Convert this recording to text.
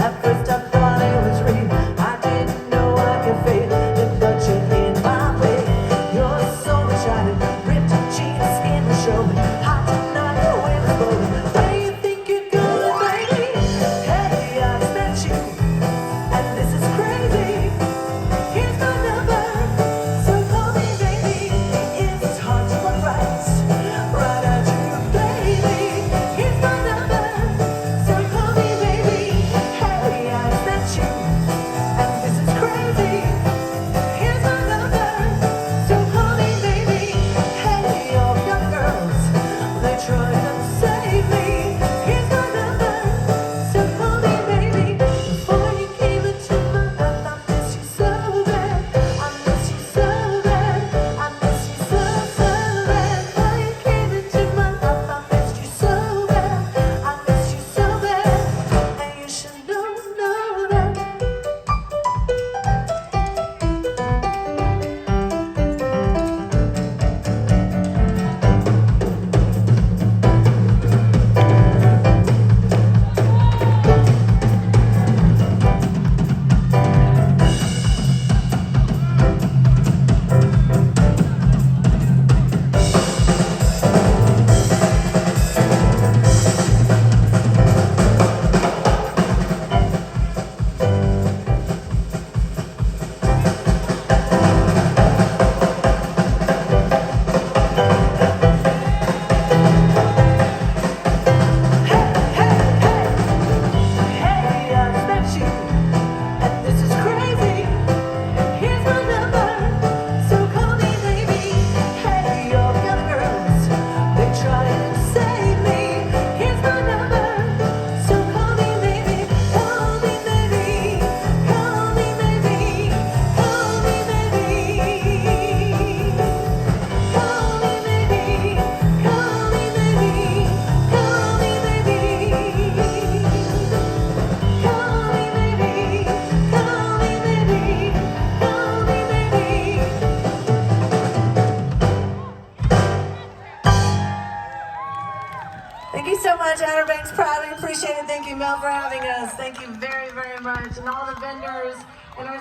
At first I thought it was real. I didn't know I could feel it, but you're in my way. You're so shining, ripped jeans, skin was showing. Hot tonight, the wind was blowing. Where you think you're going, baby? Hey, I met you, and this is crazy. Here's my number, so call me, baby. It's hard to look right at you, baby. Here's my number, so call me, baby. Hey, I met you, and this is crazy. Here's my number, so call me, baby. Hey, all young girls, they try to save me. Here's my number, so call me, baby. Before you came into my life, I miss you so bad. I miss you so bad. I miss you so, so bad. Before you came into my life, I missed you so bad. I miss you so bad, and you should know that. Hey, I met you, and this is crazy. Here's my number, so call me, baby. Hey, all the other girls, they try to save me. Here's my number, so call me, baby. Call me, baby. Call me, baby. Call me, baby. Call me, baby. Call me, baby. Call me, baby. Call me, baby. Call me, baby. Call me, baby. Thank you so much, Outer Banks. Proudly appreciate it. Thank you, Mel, for having us. Thank you very, very much. And all the vendors and our